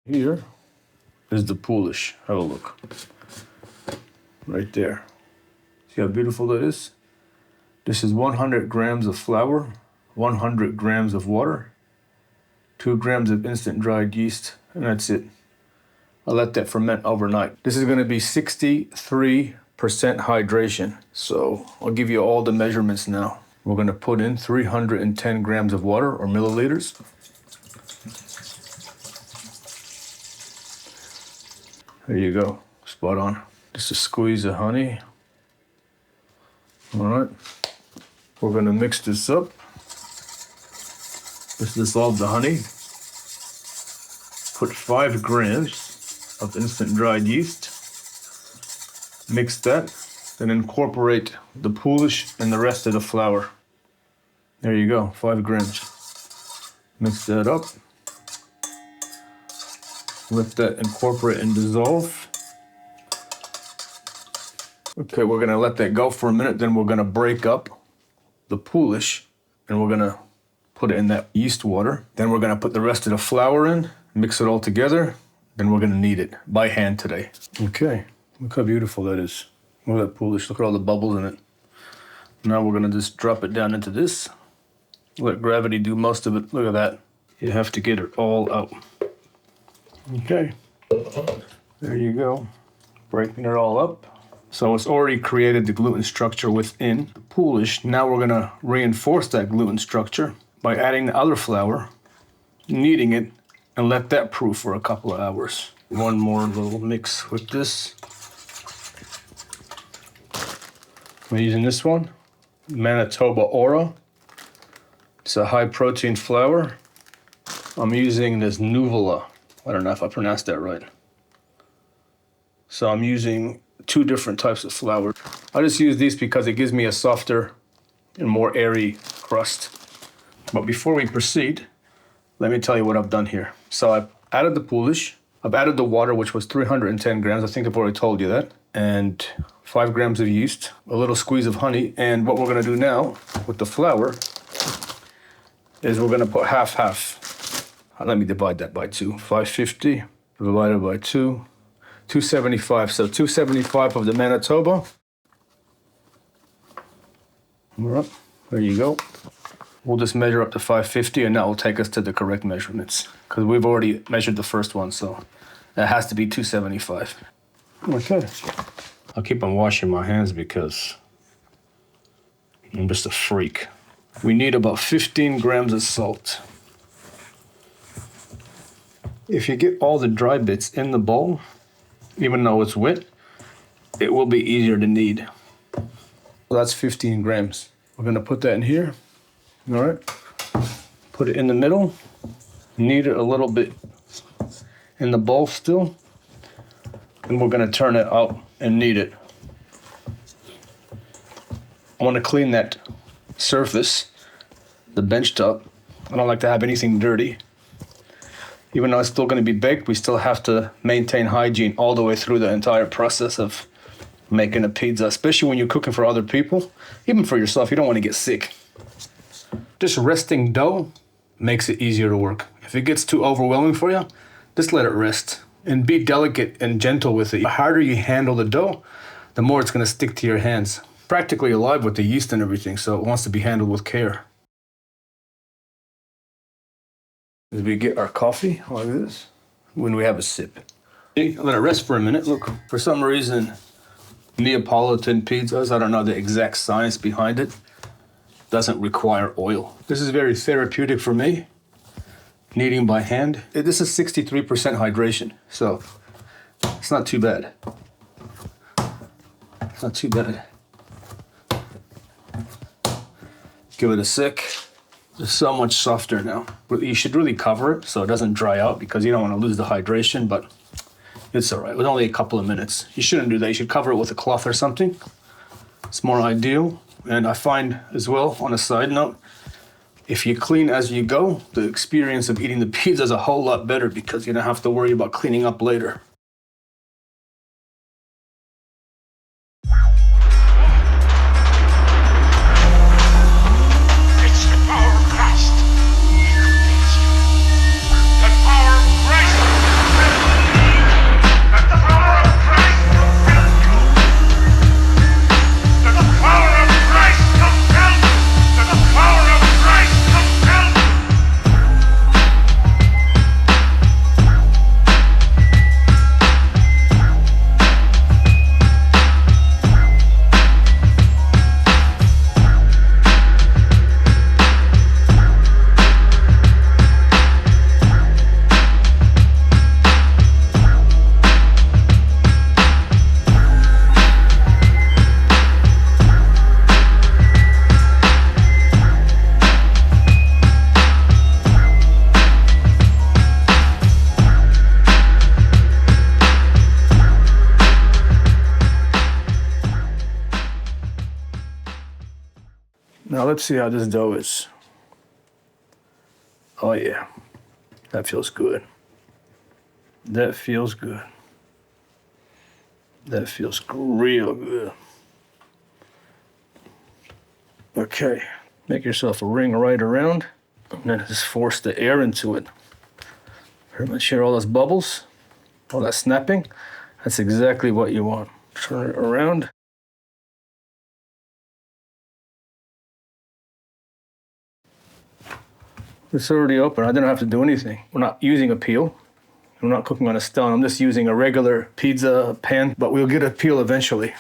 Here is the poolish. Have a look. Right there. See how beautiful that is? This is 100 grams of flour, 100 grams of water, 2 grams of instant dried yeast, and that's it. I'll let that ferment overnight. This is gonna be 63% hydration. So I'll give you all the measurements now. We're gonna put in 310 grams of water or milliliters. There you go, spot on. Just a squeeze of honey. All right, we're gonna mix this up. Let's dissolve the honey. Put 5 grams of instant dried yeast. Mix that, then incorporate the poolish and the rest of the flour. There you go, 5 grams. Mix that up. Let that incorporate and dissolve. Okay, we're gonna let that go for a minute, then we're gonna break up the poolish and we're gonna put it in that yeast water. Then we're gonna put the rest of the flour in, mix it all together, then we're gonna knead it by hand today. Okay, look how beautiful that is. Look at that poolish, look at all the bubbles in it. Now we're gonna just drop it down into this. Let gravity do most of it, look at that. You have to get it all out. Okay, there you go, breaking it all up. So it's already created the gluten structure within the poolish. Now we're gonna reinforce that gluten structure by adding the other flour, kneading it, and let that proof for a couple of hours. One more little mix with this. I'm using this one, Manitoba Ora. It's a high protein flour. I'm using this Nuvola. I don't know if I pronounced that right. So I'm using 2 different types of flour. I just use these because it gives me a softer and more airy crust. But before we proceed, let me tell you what I've done here. So I've added the poolish, I've added the water, which was 310 grams. I think I've already told you that. And 5 grams of yeast, a little squeeze of honey. And what we're gonna do now with the flour is we're gonna put half. Let me divide that by 2. 550 divided by 2, 275. So 275 of the Manitoba. All right, there you go. We'll just measure up to 550 and that will take us to the correct measurements because we've already measured the first one, so that has to be 275. Okay. I'll keep on washing my hands because I'm just a freak. We need about 15 grams of salt. If you get all the dry bits in the bowl, even though it's wet, it will be easier to knead. So that's 15 grams. We're gonna put that in here, all right? Put it in the middle, knead it a little bit in the bowl still, and we're gonna turn it out and knead it. I wanna clean that surface, the bench top. I don't like to have anything dirty. Even though it's still gonna be baked, we still have to maintain hygiene all the way through the entire process of making a pizza, especially when you're cooking for other people. Even for yourself, you don't wanna get sick. Just resting dough makes it easier to work. If it gets too overwhelming for you, just let it rest and be delicate and gentle with it. The harder you handle the dough, the more it's gonna stick to your hands. Practically alive with the yeast and everything, so it wants to be handled with care. As we get our coffee like this, when we have a sip. Let it rest for a minute. Look, for some reason, Neapolitan pizzas, I don't know the exact science behind it, doesn't require oil. This is very therapeutic for me, kneading by hand. This is 63% hydration, so it's not too bad. It's not too bad. Give it a sec. It's so much softer now. You should really cover it so it doesn't dry out because you don't want to lose the hydration, but it's all right. It was only a couple of minutes. You shouldn't do that. You should cover it with a cloth or something. It's more ideal. And I find as well, on a side note, if you clean as you go, the experience of eating the pizza is a whole lot better because you don't have to worry about cleaning up later. Now let's see how this dough is. Oh yeah, that feels good. That feels good. That feels real good. Okay, make yourself a ring right around, and then just force the air into it. Pretty much hear all those bubbles, all that snapping. That's exactly what you want. Turn it around. It's already open. I didn't have to do anything. We're not using a peel. I'm not cooking on a stone. I'm just using a regular pizza pan, but we'll get a peel eventually.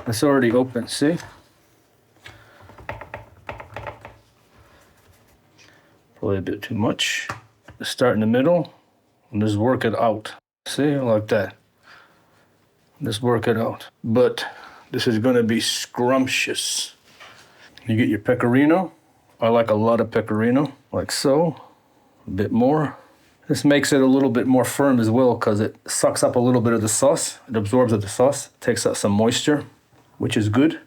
It's already open, see? Probably a bit too much. Just start in the middle and just work it out. See, like that. Just work it out. But this is gonna be scrumptious. You get your pecorino. I like a lot of pecorino, like so, a bit more. This makes it a little bit more firm as well because it sucks up a little bit of the sauce. It absorbs the sauce, takes out some moisture, which is good.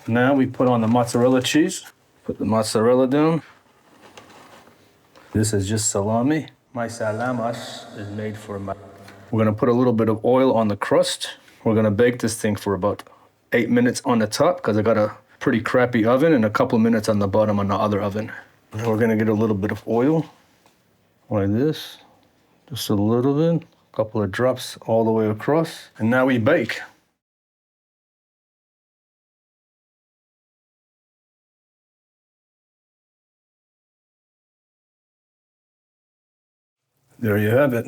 Now we put on the mozzarella cheese. Put the mozzarella down. This is just salami. My salamas is made for my... We're gonna put a little bit of oil on the crust. We're gonna bake this thing for about 8 minutes on the top because I got a pretty crappy oven and a couple minutes on the bottom on the other oven. And we're gonna get a little bit of oil like this, just a little bit, a couple of drops all the way across. And now we bake. There you have it.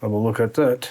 Have a look at that.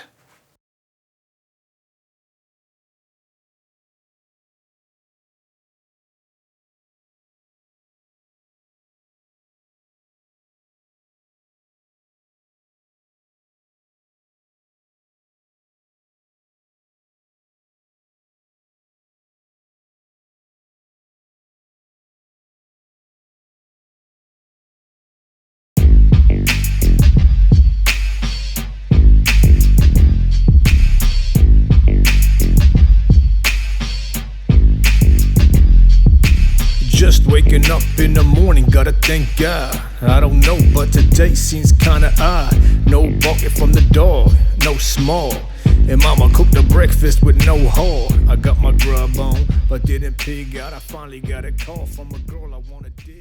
Just waking up in the morning, gotta thank God. I don't know, but today seems kinda odd. No barking from the dog, no small. And mama cooked the breakfast with no haul. I got my grub on, but didn't pig out. I finally got a call from a girl I wanna dig.